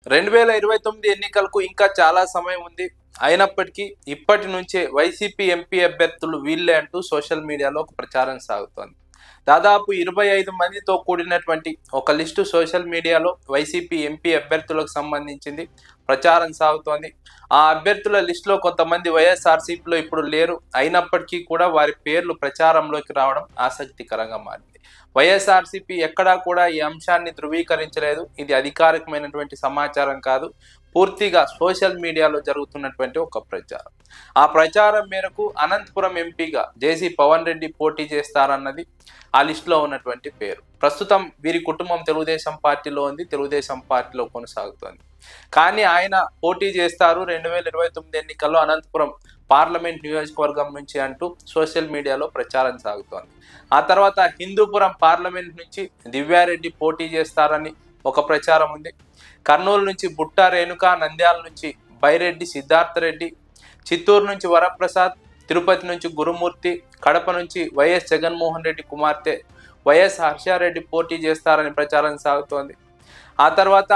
2029 ఎన్నికలకు ఇంకా చాలా సమయం ఉంది. అయినప్పటికీ ఇప్పటి నుంచే వైసీపీ ఎంపీ అభ్యర్థులు వీళ్ళే అంటూ సోషల్ మీడియాలో ఒక ప్రచారం సాగుతోంది. దాదాపు 25 మందితో కూడినటువంటి ఒక లిస్టు సోషల్ మీడియాలో వైసీపీ ఎంపీ అభ్యర్థులకు సంబంధించింది ప్రచారం సాగుతోంది. ఆ అభ్యర్థుల లిస్టులో కొంతమంది వైఎస్ఆర్సీపీలో ఇప్పుడు లేరు. అయినప్పటికీ కూడా వారి పేర్లు ప్రచారంలోకి రావడం ఆసక్తికరంగా మారింది. వైఎస్ఆర్సీపీ ఎక్కడా కూడా ఈ అంశాన్ని ధృవీకరించలేదు. ఇది అధికారికమైనటువంటి సమాచారం కాదు, పూర్తిగా సోషల్ మీడియాలో జరుగుతున్నటువంటి ఒక ప్రచారం. ఆ ప్రచారం మేరకు అనంతపురం ఎంపీగా జేసీ పవన్ రెడ్డి పోటీ చేస్తారన్నది ఆ లిస్టులో ఉన్నటువంటి పేరు. ప్రస్తుతం వీరి కుటుంబం తెలుగుదేశం పార్టీలో ఉంది, తెలుగుదేశం పార్టీలో కొనసాగుతోంది. కానీ ఆయన పోటీ చేస్తారు 2029 ఎన్నికల్లో అనంతపురం పార్లమెంట్ నియోజకవర్గం నుంచి అంటూ సోషల్ మీడియాలో ప్రచారం సాగుతోంది. ఆ తర్వాత హిందూపురం పార్లమెంట్ నుంచి దివ్యారెడ్డి పోటీ చేస్తారని ఒక ప్రచారం ఉంది. కర్నూలు నుంచి బుట్టా రేణుక, నంద్యాల నుంచి బైరెడ్డి సిద్ధార్థరెడ్డి, చిత్తూరు నుంచి వరప్రసాద్, తిరుపతి నుంచి గురుమూర్తి, కడప నుంచి వైఎస్ జగన్మోహన్ రెడ్డి కుమార్తె వైఎస్ హర్షారెడ్డి పోటీ చేస్తారని ప్రచారం సాగుతోంది. ఆ తర్వాత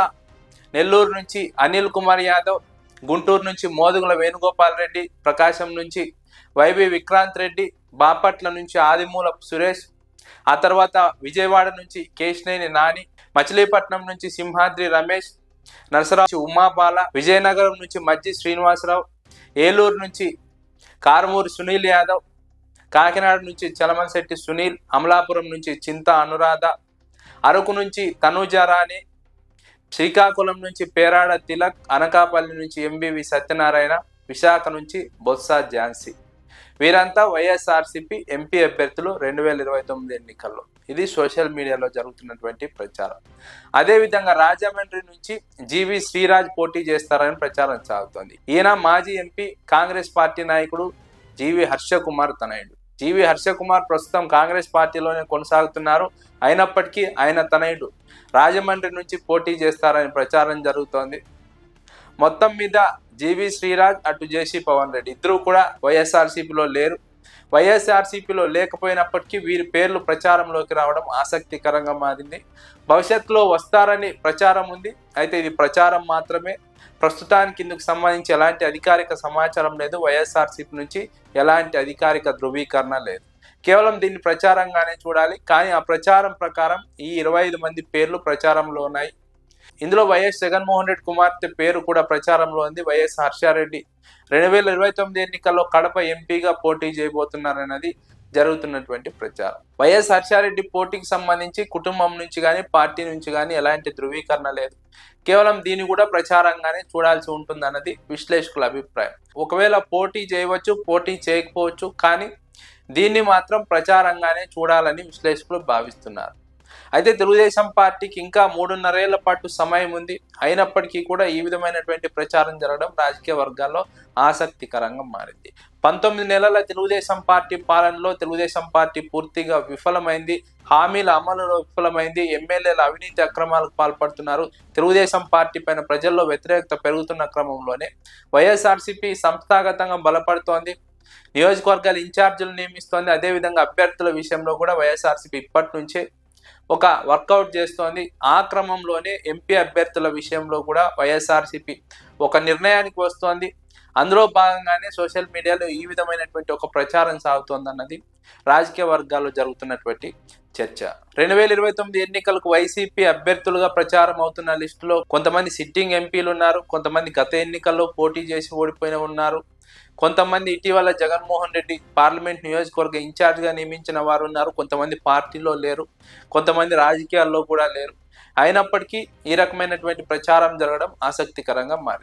నెల్లూరు నుంచి అనిల్ కుమార్ యాదవ్, గుంటూరు నుంచి మోదుగుల వేణుగోపాల్ రెడ్డి, ప్రకాశం నుంచి వైవి విక్రాంత్ రెడ్డి, బాపట్ల నుంచి ఆదిమూలపు సురేష్, ఆ తర్వాత విజయవాడ నుంచి కేశినేని నాని, మచిలీపట్నం నుంచి సింహాద్రి రమేష్, నరసరావు ఉమాబాల, విజయనగరం నుంచి మజ్జి శ్రీనివాసరావు, ఏలూరు నుంచి కారుమూరి సునీల్ యాదవ్, కాకినాడ నుంచి చలమశెట్టి సునీల్, అమలాపురం నుంచి చింత అనురాధ, అరకు నుంచి తనూజారాణి, శ్రీకాకుళం నుంచి పేరాడ తిలక్, అనకాపల్లి నుంచి ఎంబీవి సత్యనారాయణ, విశాఖ నుంచి బొత్స ఝాన్సీ. వీరంతా వైఎస్ఆర్సీపీ ఎంపీ అభ్యర్థులు 2029 ఎన్నికల్లో. ఇది సోషల్ మీడియాలో జరుగుతున్నటువంటి ప్రచారం. అదేవిధంగా రాజమండ్రి నుంచి జీవి శ్రీరాజ్ పోటీ చేస్తారని ప్రచారం సాగుతోంది. ఈయన మాజీ ఎంపీ, కాంగ్రెస్ పార్టీ నాయకుడు జీవి హర్షకుమార్ తనయుడు. జీవి హర్షకుమార్ ప్రస్తుతం కాంగ్రెస్ పార్టీలోనే కొనసాగుతున్నారు. అయినప్పటికీ ఆయన తనయుడు రాజమండ్రి నుంచి పోటీ చేస్తారని ప్రచారం జరుగుతోంది. మొత్తం మీద జీవి శ్రీరాజ్ అటు జేసీ పవన్ రెడ్డి ఇద్దరు కూడా వైఎస్ఆర్సీపీలో లేరు. వైఎస్ఆర్సీపీలో లేకపోయినప్పటికీ వీరి పేర్లు ప్రచారంలోకి రావడం ఆసక్తికరంగా మారింది. భవిష్యత్తులో వస్తారని ప్రచారం ఉంది. అయితే ఇది ప్రచారం మాత్రమే. ప్రస్తుతానికి ఇందుకు సంబంధించి ఎలాంటి అధికారిక సమాచారం లేదు. వైఎస్ఆర్సీపీ నుంచి ఎలాంటి అధికారిక ధృవీకరణ లేదు. కేవలం దీన్ని ప్రచారంగానే చూడాలి. కానీ ఆ ప్రచారం ప్రకారం ఈ 25 మంది పేర్లు ప్రచారంలో ఉన్నాయి. ఇందులో వైఎస్ జగన్మోహన్ రెడ్డి కుమార్తె పేరు కూడా ప్రచారంలో ఉంది. వైఎస్ హర్షారెడ్డి 2029 ఎన్నికల్లో కడప ఎంపీగా పోటీ చేయబోతున్నారన్నది జరుగుతున్నటువంటి ప్రచారం. వైఎస్ హర్షారెడ్డి పోటీకి సంబంధించి కుటుంబం నుంచి కానీ పార్టీ నుంచి కానీ ఎలాంటి ధృవీకరణ లేదు. కేవలం దీన్ని కూడా ప్రచారంగానే చూడాల్సి ఉంటుందన్నది విశ్లేషకుల అభిప్రాయం. ఒకవేళ పోటీ చేయవచ్చు, పోటీ చేయకపోవచ్చు, కానీ దీన్ని మాత్రం ప్రచారంగానే చూడాలని విశ్లేషకులు భావిస్తున్నారు. అయితే తెలుగుదేశం పార్టీకి ఇంకా 3.5 ఏళ్ల పాటు సమయం ఉంది. అయినప్పటికీ కూడా ఈ విధమైనటువంటి ప్రచారం జరగడం రాజకీయ వర్గాల్లో ఆసక్తికరంగా మారింది. 19 నెలల తెలుగుదేశం పార్టీ పాలనలో తెలుగుదేశం పార్టీ పూర్తిగా విఫలమైంది. హామీల అమలులో విఫలమైంది. ఎమ్మెల్యేల అవినీతి అక్రమాలకు పాల్పడుతున్నారు. తెలుగుదేశం పార్టీ పైన ప్రజల్లో వ్యతిరేకత పెరుగుతున్న క్రమంలోనే వైఎస్ఆర్సీపీ సంస్థాగతంగా బలపడుతోంది. నియోజకవర్గాల ఇన్ఛార్జీలు నియమిస్తోంది. అదేవిధంగా అభ్యర్థుల విషయంలో కూడా వైఎస్ఆర్సీపీ ఇప్పటి నుంచే ఒక వర్కౌట్ చేస్తోంది. ఆ క్రమంలోనే ఎంపీ అభ్యర్థుల విషయంలో కూడా వైఎస్ఆర్సీపీ ఒక నిర్ణయానికి వస్తోంది. అందులో భాగంగానే సోషల్ మీడియాలో ఈ విధమైనటువంటి ఒక ప్రచారం సాగుతోంది అన్నది రాజకీయ వర్గాల్లో జరుగుతున్నటువంటి చర్చ. 2029 ఎన్నికలకు వైసీపీ అభ్యర్థులుగా ప్రచారం అవుతున్న లిస్టులో కొంతమంది సిట్టింగ్ ఎంపీలు ఉన్నారు. కొంతమంది గత ఎన్నికల్లో పోటీ చేసి ఓడిపోయిన ఉన్నారు. కొంతమంది ఇటీవల జగన్మోహన్ రెడ్డి పార్లమెంట్ నియోజకవర్గ ఇన్ఛార్జ్గా నియమించిన వారు ఉన్నారు. కొంతమంది పార్టీలో లేరు, కొంతమంది రాజకీయాల్లో కూడా లేరు. అయినప్పటికీ ఈ రకమైనటువంటి ప్రచారం జరగడం ఆసక్తికరంగా మారింది.